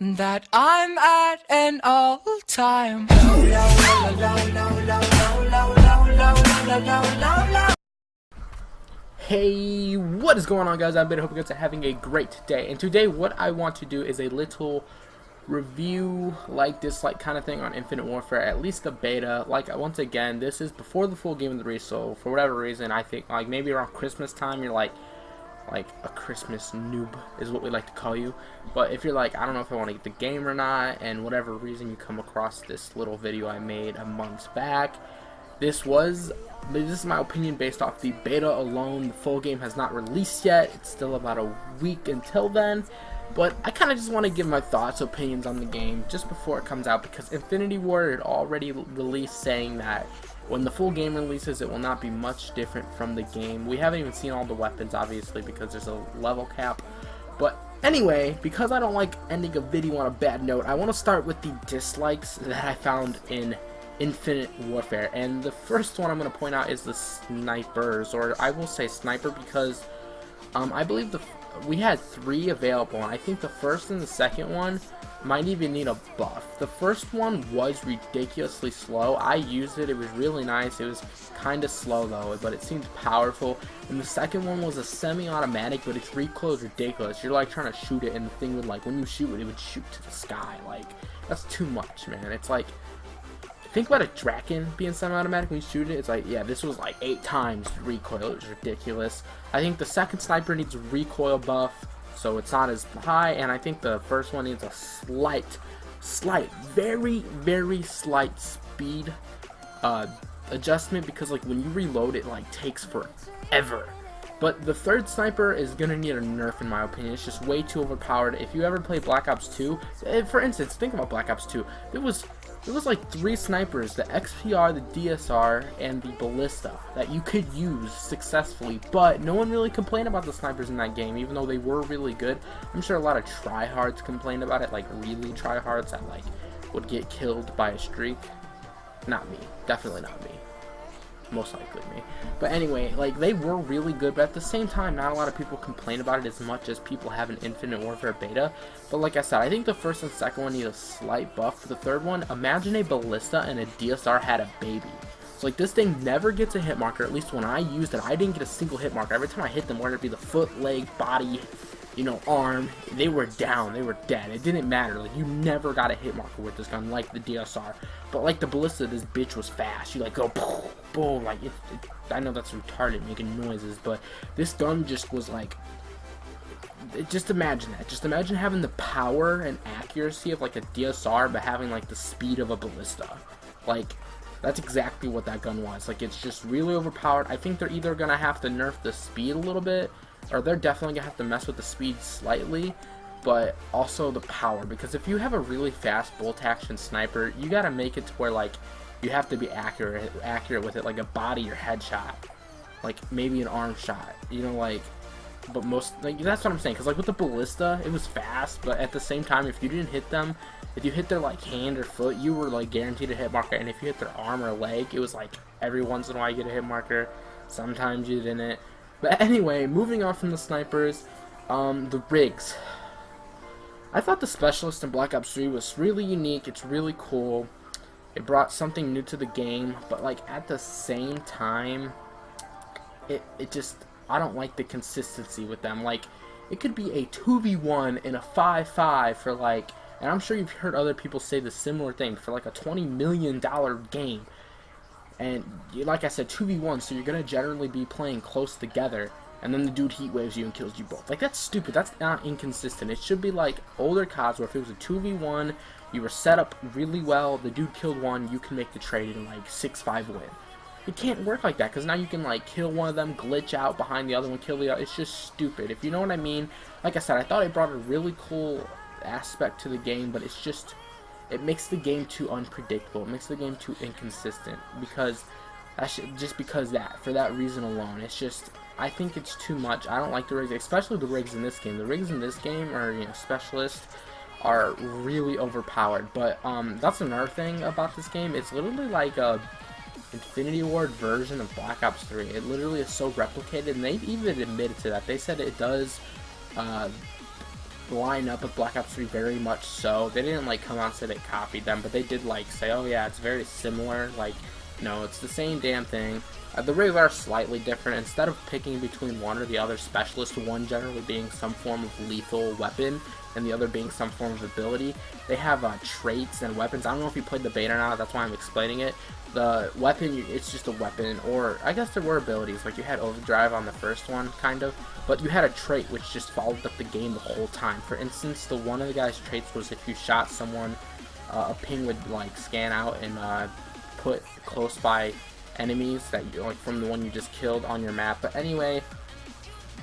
that I'm at an all-time. Hey, what is going on, guys? I hope you guys are having a great day. And today what I want to do is a little review, dislike kind of thing on Infinite Warfare, at least the beta. Once again, this is before the full game of the release, so for whatever reason I think maybe around Christmas time you're like a Christmas noob is what we like to call you. But if you're like, I don't know if I want to get the game or not, and whatever reason you come across this little video I made a month back, this is my opinion based off the beta alone. The full game has not released yet. It's still about a week until then. But I kind of just want to give my thoughts, opinions on the game just before it comes out, because Infinity Ward had already released saying that when the full game releases, it will not be much different from the game. We haven't even seen all the weapons, obviously, because there's a level cap. But anyway, because I don't like ending a video on a bad note, I want to start with the dislikes that I found in Infinite Warfare. And the first one I'm going to point out is the snipers, or I will say sniper, because I believe we had 3 available, and I think the first and the second one might even need a buff. The first one was ridiculously slow. I used it, it was really nice. It was kind of slow though, but it seemed powerful. And the second one was a semi-automatic, but its recoil is ridiculous. You're like trying to shoot it, and the thing would, like, when you shoot it, it would shoot to the sky. Like, that's too much, man. It's like, think about a Draken being semi-automatic when you shoot it. It's like, yeah, this was like 8 times recoil. It was ridiculous. I think the second sniper needs a recoil buff, so it's not as high, and I think the first one needs a very, very slight speed adjustment, because like when you reload it, like takes forever. But the third sniper is gonna need a nerf, in my opinion. It's just way too overpowered. If you ever play Black Ops 2, for instance, think about Black Ops 2. It was like 3 snipers, the XPR, the DSR, and the Ballista, that you could use successfully, but no one really complained about the snipers in that game, even though they were really good. I'm sure a lot of tryhards complained about it, like really tryhards that like would get killed by a streak. Not me, definitely not me. Most likely me. But anyway, like, they were really good, but at the same time, not a lot of people complain about it as much as people have an Infinite Warfare beta. But like I said, I think the first and second one need a slight buff. For the third one, imagine a Ballista and a DSR had a baby. So like, this thing never gets a hit marker. At least when I used it, I didn't get a single hit marker. Every time I hit them, whether it be the foot, leg, body, you know, arm, they were down, they were dead. It didn't matter. Like, you never got a hit marker with this gun like the DSR. But like the Ballista, this bitch was fast. You like go boom, boom, like I know that's retarded making noises, but this gun just was like, just imagine that. Just imagine having the power and accuracy of like a DSR, but having like the speed of a Ballista. Like, that's exactly what that gun was. Like, it's just really overpowered. I think they're either gonna have to nerf the speed a little bit, or they're definitely gonna have to mess with the speed slightly, but also the power, because if you have a really fast bolt action sniper, you gotta make it to where like you have to be accurate with it, like a body or headshot, like maybe an arm shot, you know, like. But most, like, that's what I'm saying, because like with the Ballista, it was fast, but at the same time, if you didn't hit them, if you hit their like hand or foot, you were like guaranteed a hit marker. And if you hit their arm or leg, it was like every once in a while you get a hit marker, sometimes you didn't. But anyway, moving on from the snipers, the rigs. I thought the Specialist in Black Ops 3 was really unique. It's really cool. It brought something new to the game, but like at the same time, it just, I don't like the consistency with them. Like, it could be a 2v1 in a 5-5 for like, and I'm sure you've heard other people say the similar thing, for like a $20 million game. And like I said, 2v1, so you're going to generally be playing close together, and then the dude heat waves you and kills you both. Like, that's stupid. That's not inconsistent. It should be like older CODs, where if it was a 2v1, you were set up really well, the dude killed one, you can make the trade in like 6-5 win. It can't work like that, because now you can like kill one of them, glitch out behind the other one, kill the other. It's just stupid, if you know what I mean. Like I said, I thought it brought a really cool aspect to the game, but it's just, it makes the game too unpredictable. It makes the game too inconsistent, because for that reason alone, it's just, I think it's too much. I don't like the rigs, especially the rigs in this game. The rigs in this game are, you know, Specialists are really overpowered. But that's another thing about this game. It's literally like a Infinity Ward version of Black Ops 3. It literally is so replicated, and they've even admitted to that. They said it does line up with Black Ops 3 very much so. They didn't like come out and say they copied them, but they did like say, oh yeah, it's very similar. Like, no, it's the same damn thing. The rigs are slightly different. Instead of picking between one or the other specialist, one generally being some form of lethal weapon and the other being some form of ability, they have traits and weapons. I don't know if you played the beta or not, that's why I'm explaining it. The weapon, it's just a weapon, or I guess there were abilities, like you had overdrive on the first one, kind of, but you had a trait which just followed up the game the whole time. For instance, one of the guy's traits was if you shot someone, a ping would like scan out and put close by enemies that you like from the one you just killed on your map. But anyway,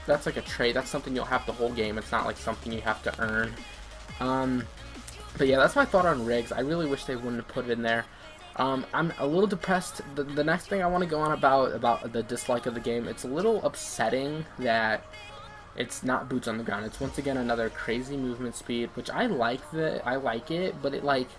that's like a trait. That's something you'll have the whole game. It's not like something you have to earn. But yeah, that's my thought on rigs. I really wish they wouldn't have put it in there. I'm a little depressed. The next thing I want to go on about the dislike of the game, it's a little upsetting that it's not boots on the ground. It's once again another crazy movement speed, which I like it, but it like,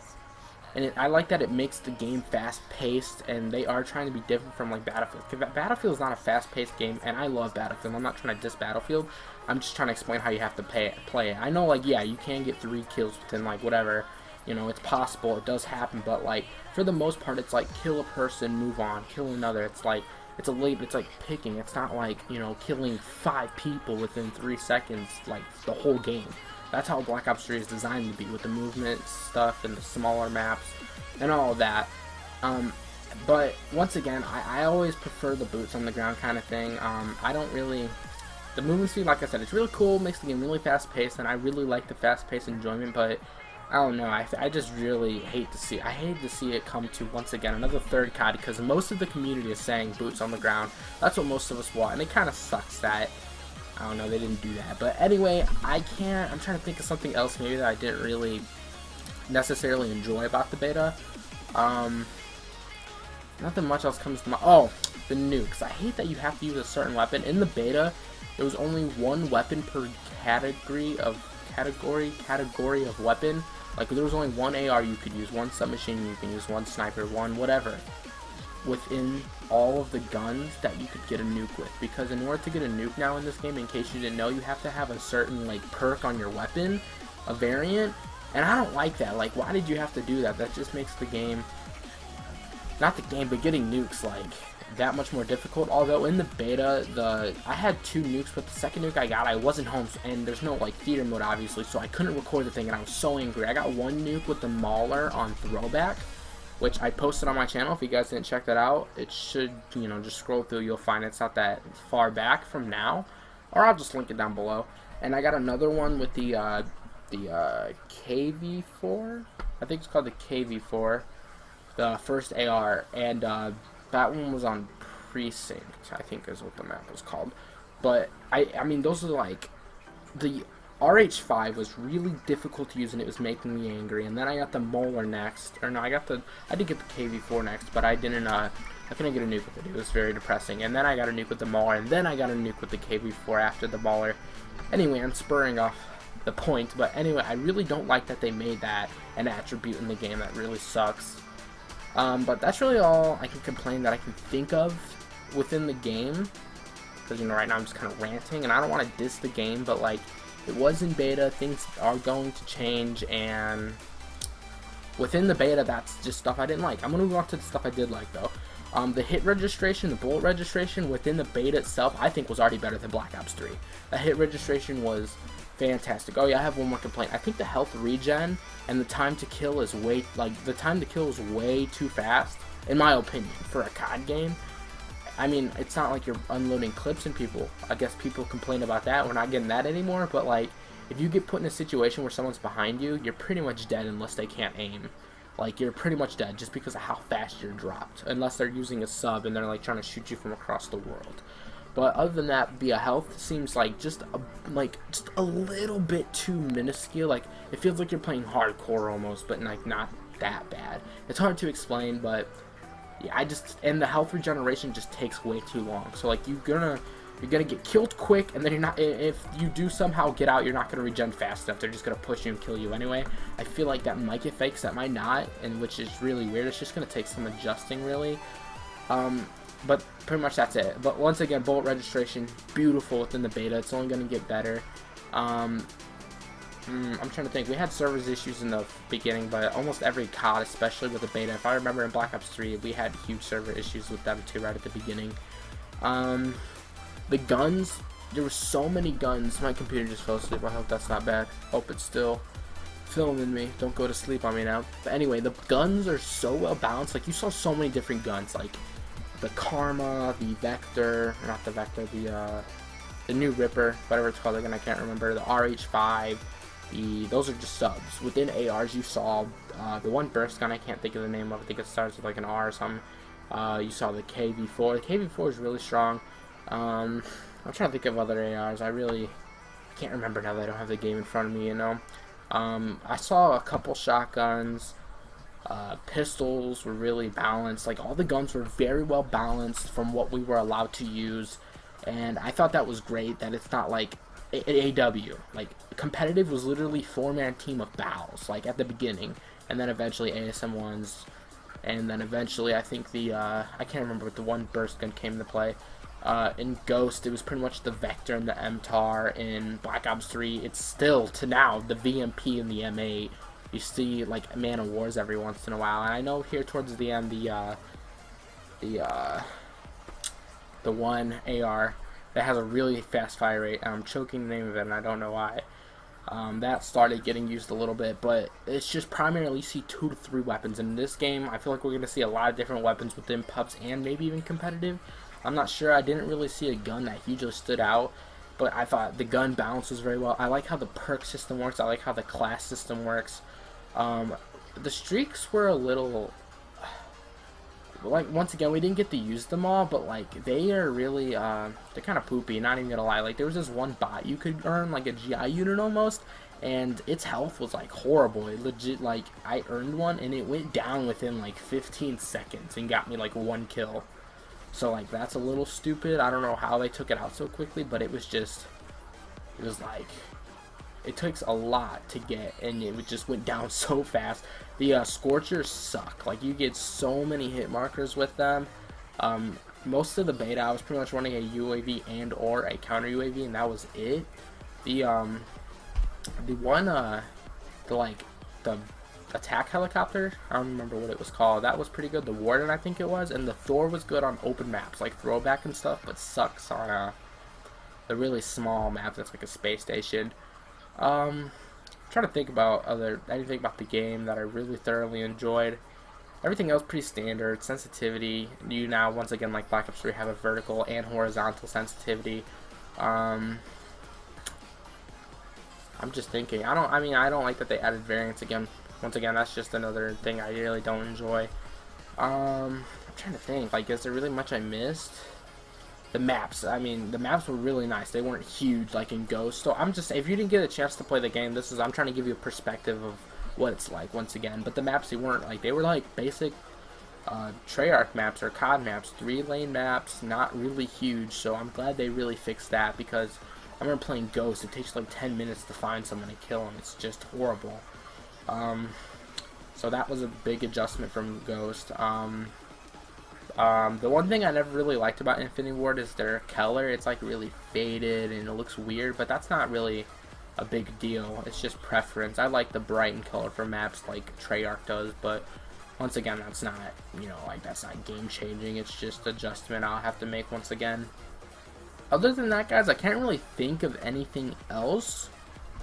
I like that it makes the game fast-paced, and they are trying to be different from like Battlefield. Because Battlefield is not a fast-paced game, and I love Battlefield. I'm not trying to diss Battlefield. I'm just trying to explain how you have to play it. I know, like, yeah, you can get 3 kills within like whatever. You know, it's possible, it does happen, but like for the most part, it's like kill a person, move on, kill another. It's like it's like picking. It's not like, you know, killing 5 people within 3 seconds like the whole game. That's how Black Ops 3 is designed to be, with the movement stuff and the smaller maps and all of that. But once again, I always prefer the boots on the ground kind of thing. I don't really... The movement speed, like I said, it's really cool, makes the game really fast-paced, and I really like the fast-paced enjoyment, but I don't know, I just really hate to see it. I hate to see it come to, once again, another third COD, because most of the community is saying boots on the ground. That's what most of us want, and it kind of sucks that, I don't know, they didn't do that. But anyway, I'm trying to think of something else maybe that I didn't really necessarily enjoy about the beta. Nothing much else comes to mind. Oh, the nukes. I hate that you have to use a certain weapon. In the beta, there was only one weapon per category of weapon. Like, there was only one AR you could use, one submachine you can use, one sniper, one whatever, within all of the guns that you could get a nuke with. Because in order to get a nuke now in this game, in case you didn't know, you have to have a certain like perk on your weapon, a variant, and I don't like that. Like, why did you have to do that? That just makes the game, not the game, but getting nukes like that much more difficult. Although in the beta, I had 2 nukes, but the second nuke I got, I wasn't home, and there's no like theater mode obviously, so I couldn't record the thing, and I was so angry. I got 1 nuke with the Mauler on throwback, which I posted on my channel. If you guys didn't check that out, it should, you know, just scroll through, you'll find it's not that far back from now, or I'll just link it down below. And I got another one with the KV4, I think it's called the KV4, the first AR, and that one was on Precinct, I think is what the map was called. But I mean, those are like, the RH5 was really difficult to use, and it was making me angry. And then I got the Molar next, or no, I did get the KV4 next, but I couldn't get a nuke with it. It was very depressing. And then I got a nuke with the Mauler, and then I got a nuke with the KV4 after the Mauler. Anyway, I'm spurring off the point, but anyway, I really don't like that they made that an attribute in the game. That really sucks. But that's really all I can complain that I can think of within the game, because, you know, right now I'm just kind of ranting, and I don't want to diss the game, but like, it was in beta, things are going to change, and within the beta, that's just stuff I didn't like. I'm going to move on to the stuff I did like, though. The hit registration, the bullet registration within the beta itself, I think was already better than Black Ops 3. The hit registration was fantastic. Oh yeah, I have one more complaint. I think the health regen and the time to kill is way too fast, in my opinion, for a COD game. I mean, it's not like you're unloading clips in people. I guess people complain about that. We're not getting that anymore, but like, if you get put in a situation where someone's behind you, you're pretty much dead unless they can't aim. Like, you're pretty much dead just because of how fast you're dropped, unless they're using a sub and they're like trying to shoot you from across the world. But other than that, the health seems like just a little bit too minuscule. Like, it feels like you're playing hardcore almost, but like not that bad. It's hard to explain, but yeah, and the health regeneration just takes way too long. So like, you're gonna get killed quick, and then you're not. If you do somehow get out, you're not gonna regen fast enough. They're just gonna push you and kill you anyway. I feel like that might get fakes, that might not, and which is really weird. It's just gonna take some adjusting, really. But pretty much that's it. But once again, bullet registration, beautiful within the beta. It's only going to get better. I'm trying to think. We had service issues in the beginning, but almost every COD, especially with the beta. If I remember in Black Ops 3, we had huge server issues with them too right at the beginning. The guns, there were so many guns. My computer just fell asleep. I hope that's not bad. Hope it's still filming me. Don't go to sleep on me now. But anyway, the guns are so well balanced. Like, you saw so many different guns, like the Karma, the Vector, not the Vector, the new Ripper, whatever it's called again, I can't remember, the RH5, those are just subs. Within ARs, you saw the one burst gun, I can't think of the name of it, I think it starts with like an R or something. You saw the KV4. The KV4 is really strong. I'm trying to think of other ARs. I can't remember now that I don't have the game in front of me, you know. I saw a couple shotguns. Pistols were really balanced. Like, all the guns were very well balanced from what we were allowed to use, and I thought that was great, that it's not like AW. Like, competitive was literally 4-man team of battles, like at the beginning, and then eventually ASM ones, and then eventually I think I can't remember what the one burst gun came into play. In Ghost, it was pretty much the Vector and the MTAR. In Black Ops 3, it's still, to now, the VMP and the M8. You see, like, Man of Wars every once in a while. And I know here towards the end, the one AR that has a really fast fire rate, I'm choking the name of it, and I don't know why. That started getting used a little bit, but it's just primarily you see 2 to 3 weapons. In this game, I feel like we're going to see a lot of different weapons within pubs and maybe even competitive. I'm not sure. I didn't really see a gun that hugely stood out, but I thought the gun balance was very well. I like how the perk system works. I like how the class system works. The streaks were a little, like, once again, we didn't get to use them all, but like, they are really they're kind of poopy, not even gonna lie. Like, there was this one bot you could earn, like a GI unit almost, and its health was like horrible. It legit, like, I earned one and it went down within like 15 seconds and got me like 1 kill. So like, that's a little stupid. I don't know how they took it out so quickly, but it was like, it takes a lot to get, and it just went down so fast. The Scorchers suck. Like, you get so many hit markers with them. Most of the beta, I was pretty much running a UAV and or a counter UAV, and that was it. The attack helicopter, I don't remember what it was called, that was pretty good. The Warden, I think it was, and the Thor was good on open maps, like throwback and stuff, but sucks on the really small map that's like a space station. Trying to think about anything about the game that I really thoroughly enjoyed. Everything else pretty standard. Sensitivity, you now once again, like Black Ops 3, have a vertical and horizontal sensitivity. I'm just thinking, I don't like that they added variants again. Once again, that's just another thing I really don't enjoy. I'm trying to think, like, is there really much I missed? The maps, the maps were really nice. They weren't huge like in Ghost. So I'm just, if you didn't get a chance to play the game, I'm trying to give you a perspective of what it's like once again. But the maps, they were like basic Treyarch maps or COD maps, 3-lane maps, not really huge. So I'm glad they really fixed that, because I remember playing Ghost. It takes like 10 minutes to find someone and kill them. It's just horrible. So that was a big adjustment from Ghost. The one thing I never really liked about Infinity Ward is their color. It's like really faded and it looks weird, but that's not really a big deal. It's just preference. I like the bright and colorful maps like Treyarch does, but once again, that's not, that's not game changing. It's just adjustment I'll have to make once again. Other than that, guys, I can't really think of anything else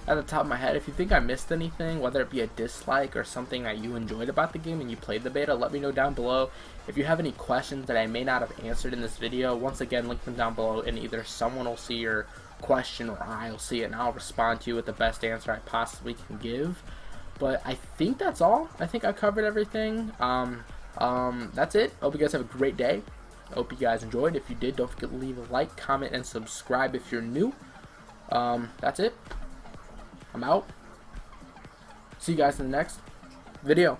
at the top of my head. If you think I missed anything, whether it be a dislike or something that you enjoyed about the game and you played the beta, let me know down below. If you have any questions that I may not have answered in this video, once again, link them down below, and either someone will see your question or I'll see it, and I'll respond to you with the best answer I possibly can give. But I think that's all. I think I covered everything. That's it. Hope you guys have a great day. Hope you guys enjoyed. If you did, don't forget to leave a like, comment, and subscribe if you're new. That's it. I'm out. See you guys in the next video.